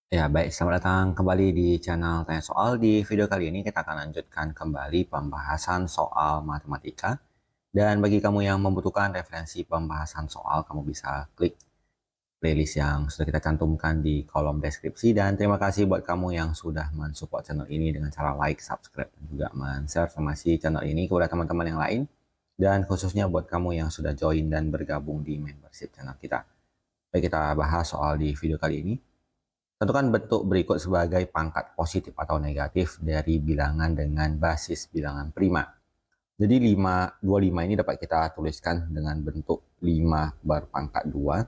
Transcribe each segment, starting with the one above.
Ya, baik. Selamat datang kembali di channel Tanya Soal. Di video kali ini kita akan lanjutkan kembali pembahasan soal matematika. Dan bagi kamu yang membutuhkan referensi pembahasan soal, kamu bisa klik playlist yang sudah kita cantumkan di kolom deskripsi. Dan terima kasih buat kamu yang sudah mensupport channel ini dengan cara like, subscribe, dan juga men-share informasi channel ini kepada teman-teman yang lain. Dan khususnya buat kamu yang sudah join dan bergabung di membership channel kita. Baik, kita bahas soal di video kali ini. Tentukan bentuk berikut sebagai pangkat positif atau negatif dari bilangan dengan basis bilangan prima. Jadi 25 ini dapat kita tuliskan dengan bentuk 5 berpangkat 2.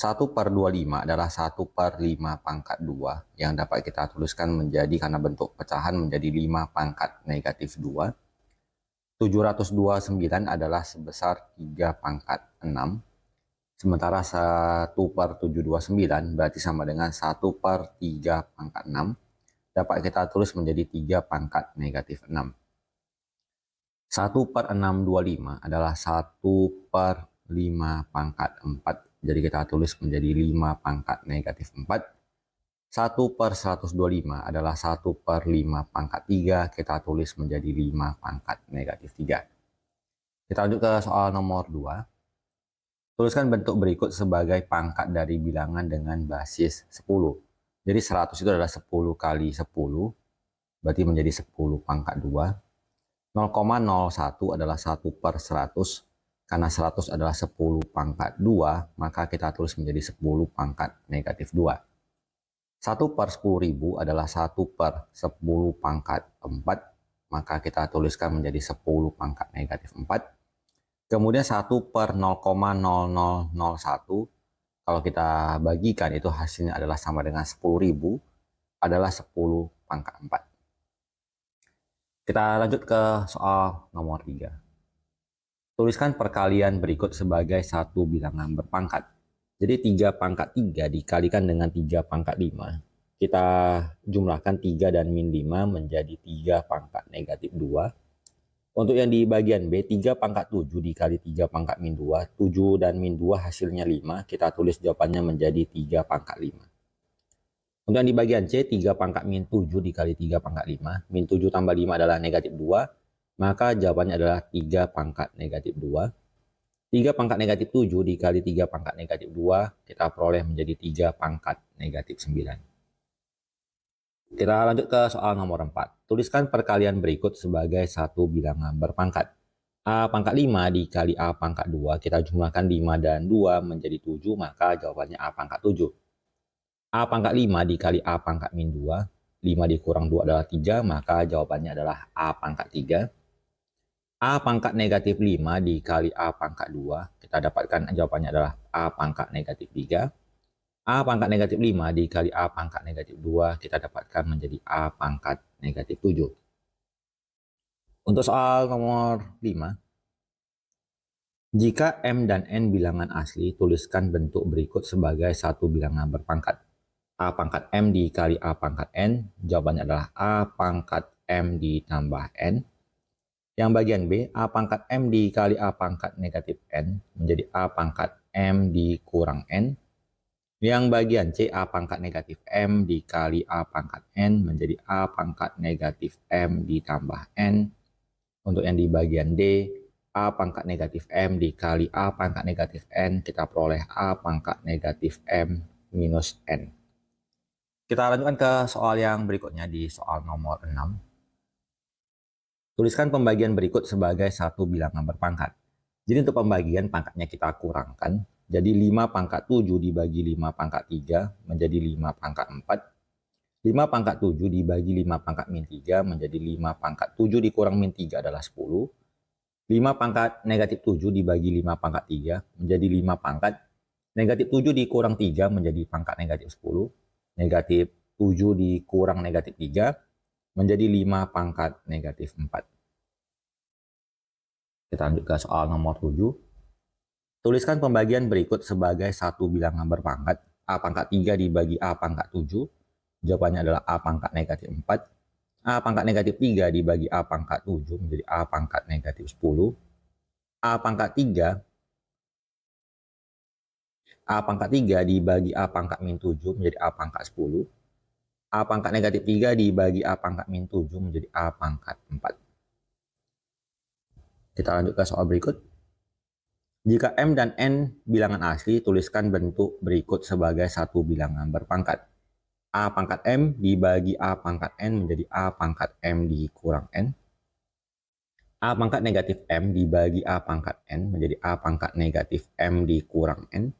1/25 adalah 1/5 pangkat 2 yang dapat kita tuliskan menjadi karena bentuk pecahan menjadi 5 pangkat negatif 2. 729 adalah sebesar 3 pangkat 6. Sementara 1/729 berarti sama dengan 1/3 pangkat 6. Dapat kita tulis menjadi 3 pangkat negatif 6. 1/625 adalah 1/5 pangkat 4. Jadi kita tulis menjadi 5 pangkat negatif 4. 1/125 adalah 1/5 pangkat 3. Kita tulis menjadi 5 pangkat negatif 3. Kita lanjut ke soal nomor 2. Tuliskan bentuk berikut sebagai pangkat dari bilangan dengan basis 10. Jadi 100 itu adalah 10 kali 10, berarti menjadi 10 pangkat 2. 0,01 adalah 1/100, karena 100 adalah 10 pangkat 2, maka kita tulis menjadi 10 pangkat negatif 2. 1/10.000 adalah 1/10 pangkat 4, maka kita tuliskan menjadi 10 pangkat negatif 4. Kemudian 1/0,0001, kalau kita bagikan itu hasilnya adalah sama dengan 10.000, adalah 10 pangkat 4. Kita lanjut ke soal nomor 3. Tuliskan perkalian berikut sebagai satu bilangan berpangkat. Jadi 3 pangkat 3 dikalikan dengan 3 pangkat 5. Kita jumlahkan 3 dan min 5 menjadi 3 pangkat negatif 2. Untuk yang di bagian B, 3 pangkat 7 dikali 3 pangkat min 2. 7 dan min 2 hasilnya 5. Kita tulis jawabannya menjadi 3 pangkat 5. Untuk yang di bagian C, 3 pangkat min 7 dikali 3 pangkat 5. Min 7 tambah 5 adalah negatif 2. Maka jawabannya adalah 3 pangkat negatif 2. 3 pangkat negatif 7 dikali 3 pangkat negatif 2. Kita peroleh menjadi 3 pangkat negatif 9. Kita lanjut ke soal nomor 4. Tuliskan perkalian berikut sebagai satu bilangan berpangkat. A pangkat 5 dikali A pangkat 2. Kita jumlahkan 5 dan 2 menjadi 7, maka jawabannya A pangkat 7. A pangkat 5 dikali A pangkat min 2. 5 dikurang 2 adalah 3, maka jawabannya adalah A pangkat 3. A pangkat negatif 5 dikali A pangkat 2. Kita dapatkan jawabannya adalah A pangkat negatif 3. A pangkat negatif 5 dikali A pangkat negatif 2, kita dapatkan menjadi A pangkat negatif 7. Untuk soal nomor 5, jika M dan N bilangan asli, tuliskan bentuk berikut sebagai satu bilangan berpangkat. A pangkat M dikali A pangkat N, jawabannya adalah A pangkat M ditambah N. Yang bagian B, A pangkat M dikali A pangkat negatif N, menjadi A pangkat M dikurang N. Yang bagian C, A pangkat negatif M dikali A pangkat N menjadi A pangkat negatif M ditambah N. Untuk yang di bagian D, A pangkat negatif M dikali A pangkat negatif N, kita peroleh A pangkat negatif M minus N. Kita lanjutkan ke soal yang berikutnya di soal nomor 6. Tuliskan pembagian berikut sebagai satu bilangan berpangkat. Jadi untuk pembagian pangkatnya kita kurangkan. Jadi 5 pangkat 7 dibagi 5 pangkat 3 menjadi 5 pangkat 4. 5 pangkat 7 dibagi 5 pangkat min 3 menjadi 5 pangkat 7 dikurang min 3 adalah 10. 5 pangkat negatif 7 dibagi 5 pangkat 3 menjadi 5 pangkat. Negatif 7 dikurang 3 menjadi pangkat negatif 10. Negatif 7 dikurang negatif 3 menjadi 5 pangkat negatif 4. Kita lanjut ke soal nomor 7. Tuliskan pembagian berikut sebagai satu bilangan berpangkat. A pangkat 3 dibagi A pangkat 7. Jawabannya adalah A pangkat negatif 4. A pangkat negatif 3 dibagi A pangkat 7 menjadi A pangkat negatif 10. A pangkat 3 A pangkat 3 dibagi A pangkat min 7 menjadi A pangkat 10. A pangkat negatif 3 dibagi A pangkat min 7 menjadi A pangkat 4. Kita lanjut ke soal berikut. Jika M dan N bilangan asli, tuliskan bentuk berikut sebagai satu bilangan berpangkat. A pangkat M dibagi A pangkat N menjadi A pangkat M dikurang N. A pangkat negatif M dibagi A pangkat N menjadi A pangkat negatif M dikurang N.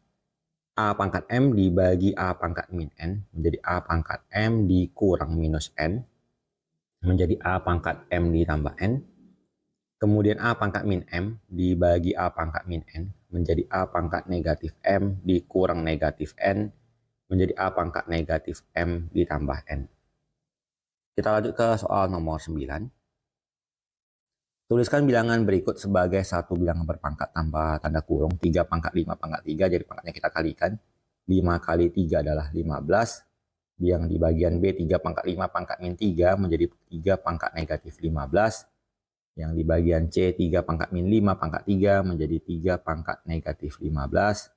A pangkat M dibagi A pangkat min N menjadi A pangkat M dikurang minus N menjadi A pangkat M ditambah N. Kemudian A pangkat min M dibagi A pangkat min N menjadi A pangkat negatif M dikurang negatif N menjadi A pangkat negatif M ditambah N. Kita lanjut ke soal nomor 9. Tuliskan bilangan berikut sebagai satu bilangan berpangkat tanpa tanda kurung. 3 pangkat 5 pangkat 3, jadi pangkatnya kita kalikan. 5 kali 3 adalah 15. Yang di bagian B 3 pangkat 5 pangkat min 3 menjadi 3 pangkat negatif 15. Yang di bagian C 3 pangkat min 5 pangkat 3 menjadi 3 pangkat negatif 15.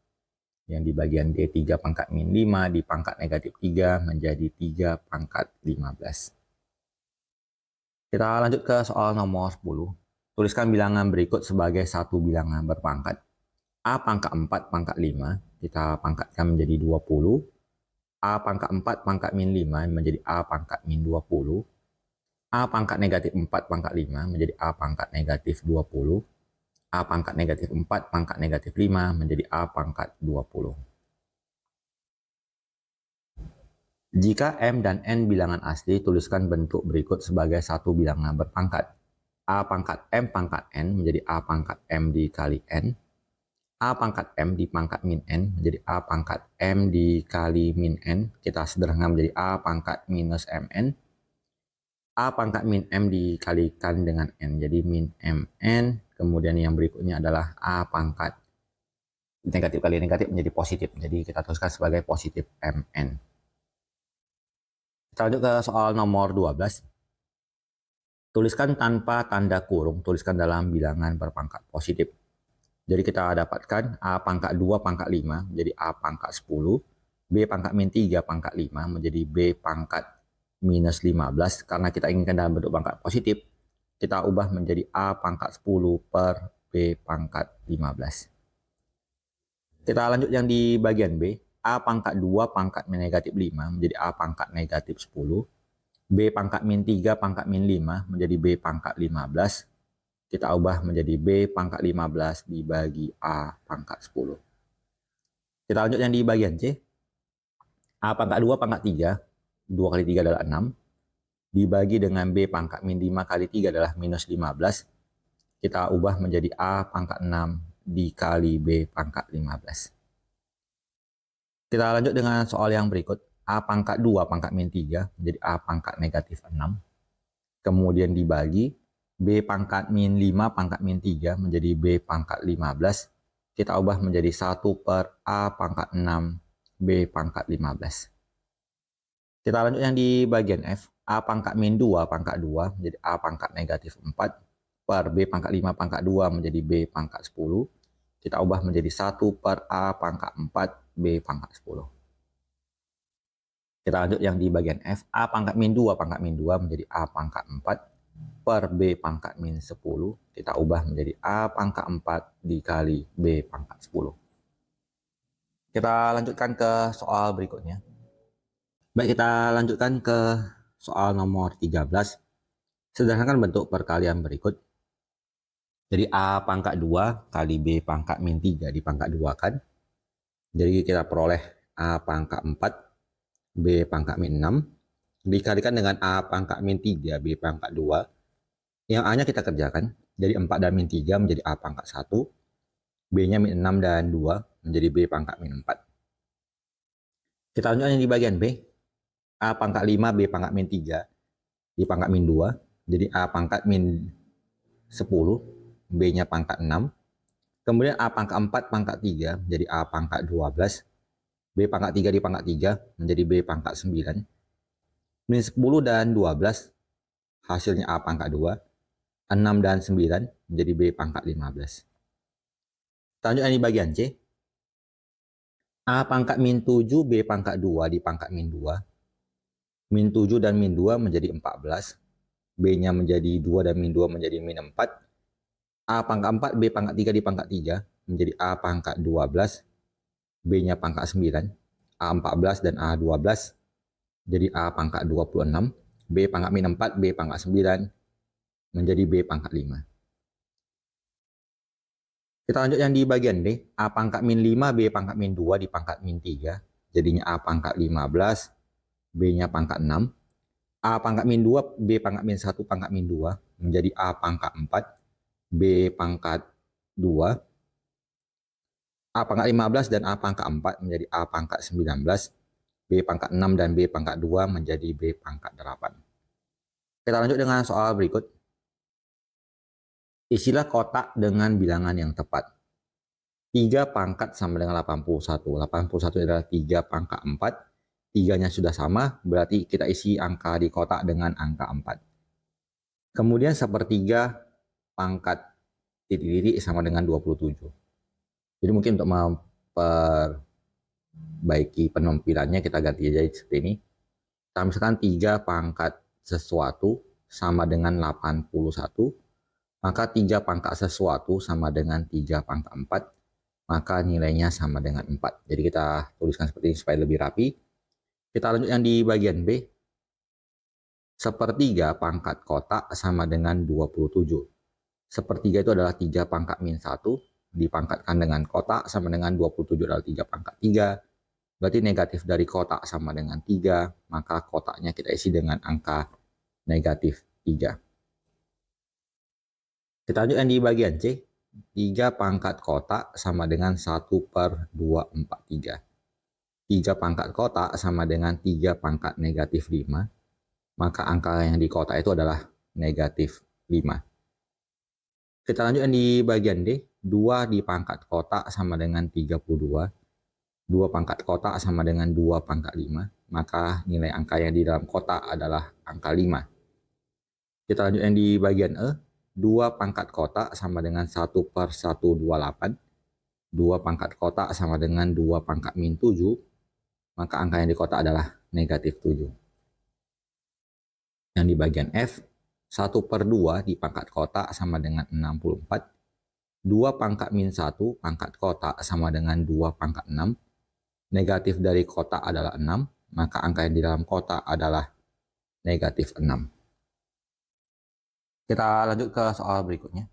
Yang di bagian D 3 pangkat min 5 di pangkat negatif 3 menjadi 3 pangkat 15. Kita lanjut ke soal nomor 10. Tuliskan bilangan berikut sebagai satu bilangan berpangkat. A pangkat 4 pangkat 5, kita pangkatkan menjadi 20. A pangkat 4 pangkat min 5 menjadi A pangkat min 20. A pangkat negatif 4 pangkat 5 menjadi A pangkat negatif 20. A pangkat negatif 4 pangkat negatif 5 menjadi A pangkat 20. Jika M dan N bilangan asli, tuliskan bentuk berikut sebagai satu bilangan berpangkat. A pangkat M pangkat N menjadi A pangkat M dikali N. A pangkat M di pangkat min N menjadi A pangkat M dikali min N. Kita sederhana menjadi A pangkat minus MN. A pangkat min M dikalikan dengan N, jadi min MN. Kemudian yang berikutnya adalah A pangkat negatif kali negatif menjadi positif. Jadi kita tuliskan sebagai positif MN. Kita lanjut ke soal nomor 12. Tuliskan tanpa tanda kurung, tuliskan dalam bilangan berpangkat positif. Jadi kita dapatkan A pangkat 2 pangkat 5 menjadi A pangkat 10. B pangkat min 3 pangkat 5 menjadi B pangkat minus 15. Karena kita inginkan dalam bentuk pangkat positif, kita ubah menjadi A pangkat 10 per B pangkat 15. Kita lanjut yang di bagian B. A pangkat 2 pangkat negatif 5 menjadi A pangkat negatif 10. B pangkat min 3 pangkat min 5 menjadi B pangkat 15. Kita ubah menjadi B pangkat 15 dibagi A pangkat 10. Kita lanjut yang di bagian C. A pangkat 2 pangkat 3. 2 kali 3 adalah 6. Dibagi dengan B pangkat min 5 kali 3 adalah minus 15. Kita ubah menjadi A pangkat 6 dikali B pangkat 15. Kita lanjut dengan soal yang berikut. A pangkat 2 pangkat min 3 menjadi A pangkat negatif 6. Kemudian dibagi B pangkat min 5 pangkat min 3 menjadi B pangkat 15. Kita ubah menjadi 1 per A pangkat 6 B pangkat 15. Kita lanjut yang di bagian F. A pangkat min 2 pangkat 2 menjadi A pangkat negatif 4 per B pangkat 5 pangkat 2 menjadi B pangkat 10. Kita ubah menjadi 1 per A pangkat 4 B pangkat 10. Kita lanjut yang di bagian F. A pangkat min 2 pangkat min 2 menjadi A pangkat 4 per B pangkat min 10. Kita ubah menjadi A pangkat 4 dikali B pangkat 10. Kita lanjutkan ke soal berikutnya. Baik, kita lanjutkan ke soal nomor 13. Sederhanakan bentuk perkalian berikut. Jadi A pangkat 2 kali B pangkat min 3 di pangkat 2 kan. Jadi kita peroleh A pangkat 4 B pangkat min 6 dikalikan dengan A pangkat min 3 B pangkat 2. Yang A nya kita kerjakan. Jadi 4 dan min 3 menjadi A pangkat 1. B nya min 6 dan 2 menjadi B pangkat min 4. Kita lanjutkan yang di bagian B. A pangkat 5 B pangkat min 3 di pangkat min 2. Jadi A pangkat min 10. B nya pangkat 6. Kemudian A pangkat 4 pangkat 3 menjadi A pangkat 12. B pangkat 3 di pangkat 3 menjadi B pangkat 9. Min 10 dan 12 hasilnya A pangkat 2. 6 dan 9 menjadi B pangkat 15. Lanjut di bagian C. A pangkat min 7, B pangkat 2 di pangkat min 2. Min 7 dan min 2 menjadi 14. B-nya menjadi 2 dan min 2 menjadi min 4. A pangkat 4, B pangkat 3 di pangkat 3 menjadi A pangkat 12. B-nya pangkat 9. A 14 dan A 12 jadi A pangkat 26. B pangkat min 4, B pangkat 9 menjadi B pangkat 5. Kita lanjut yang di bagian D. A pangkat min 5, B pangkat min 2 di pangkat min 3. Jadinya A pangkat 15, B-nya pangkat 6. A pangkat min 2, B pangkat min 1 pangkat min 2 menjadi A pangkat 4, B pangkat 2. A pangkat 15 dan A pangkat 4 menjadi A pangkat 19. B pangkat 6 dan B pangkat 2 menjadi B pangkat 8. Kita lanjut dengan soal berikut. Isilah kotak dengan bilangan yang tepat. 3 pangkat sama dengan 81. 81 adalah 3 pangkat 4. 3-nya sudah sama, berarti kita isi angka di kotak dengan angka 4. Kemudian sepertiga pangkat titik-titik sama dengan 27. Jadi mungkin untuk memperbaiki penampilannya kita ganti aja seperti ini. Kita misalkan 3 pangkat sesuatu sama dengan 81. Maka 3 pangkat sesuatu sama dengan 3 pangkat 4. Maka nilainya sama dengan 4. Jadi kita tuliskan seperti ini supaya lebih rapi. Kita lanjut yang di bagian B. Sepertiga pangkat kotak sama dengan 27. Sepertiga itu adalah 3 pangkat min 1. Dipangkatkan dengan kotak sama dengan 27 adalah 3 pangkat 3. Berarti negatif dari kotak sama dengan 3. Maka kotaknya kita isi dengan angka negatif 3. Kita lanjut yang di bagian C. 3 pangkat kotak sama dengan 1/243. 3 pangkat kotak sama dengan 3 pangkat negatif 5. Maka angka yang di kotak itu adalah negatif 5. Kita lanjut yang di bagian D. 2 di pangkat kotak sama dengan 32. 2 pangkat kotak sama dengan 2 pangkat 5. Maka nilai angka yang di dalam kotak adalah angka 5. Kita lanjut yang di bagian E. 2 pangkat kotak sama dengan 1/128. 2 pangkat kotak sama dengan 2 pangkat min 7. Maka angka yang di kotak adalah negatif 7. Yang di bagian F, 1/2 di pangkat kotak sama dengan 64. 2 pangkat min 1 pangkat kotak sama dengan 2 pangkat 6. Negatif dari kotak adalah 6. Maka angka yang di dalam kotak adalah negatif 6. Kita lanjut ke soal berikutnya.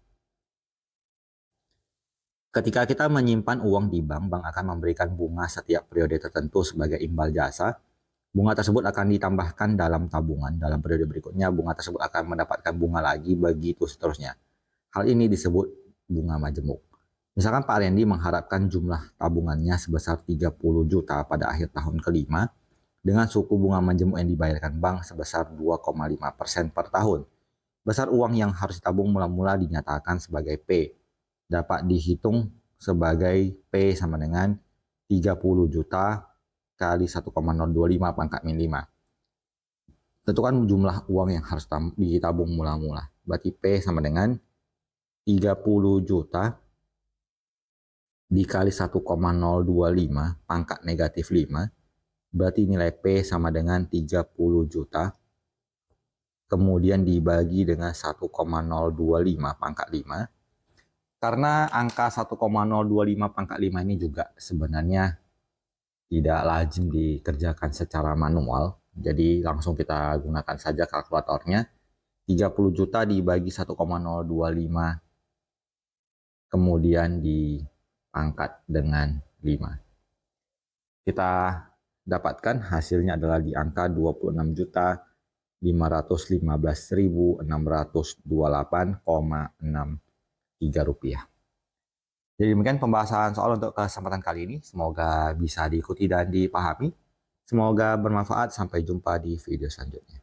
Ketika kita menyimpan uang di bank, bank akan memberikan bunga setiap periode tertentu sebagai imbal jasa. Bunga tersebut akan ditambahkan dalam tabungan. Dalam periode berikutnya, bunga tersebut akan mendapatkan bunga lagi, begitu seterusnya. Hal ini disebut bunga majemuk. Misalkan Pak Randy mengharapkan jumlah tabungannya sebesar 30 juta pada akhir tahun kelima dengan suku bunga majemuk yang dibayarkan bank sebesar 2,5% per tahun. Besar uang yang harus ditabung mula-mula dinyatakan sebagai P. Dapat dihitung sebagai P sama dengan 30 juta kali 1,025 pangkat min 5. Tentukan jumlah uang yang harus ditabung mula-mula. Berarti P sama dengan 30 juta dikali 1,025 pangkat negatif 5. Berarti nilai P sama dengan 30 juta. Kemudian dibagi dengan 1,025 pangkat 5. Karena angka 1,025 pangkat 5 ini juga sebenarnya tidak lazim dikerjakan secara manual. Jadi langsung kita gunakan saja kalkulatornya. 30 juta dibagi 1,025 kemudian dipangkat dengan 5. Kita dapatkan hasilnya adalah di angka 26.515.628,63 rupiah. Jadi demikian pembahasan soal untuk kesempatan kali ini. Semoga bisa diikuti dan dipahami. Semoga bermanfaat. Sampai jumpa di video selanjutnya.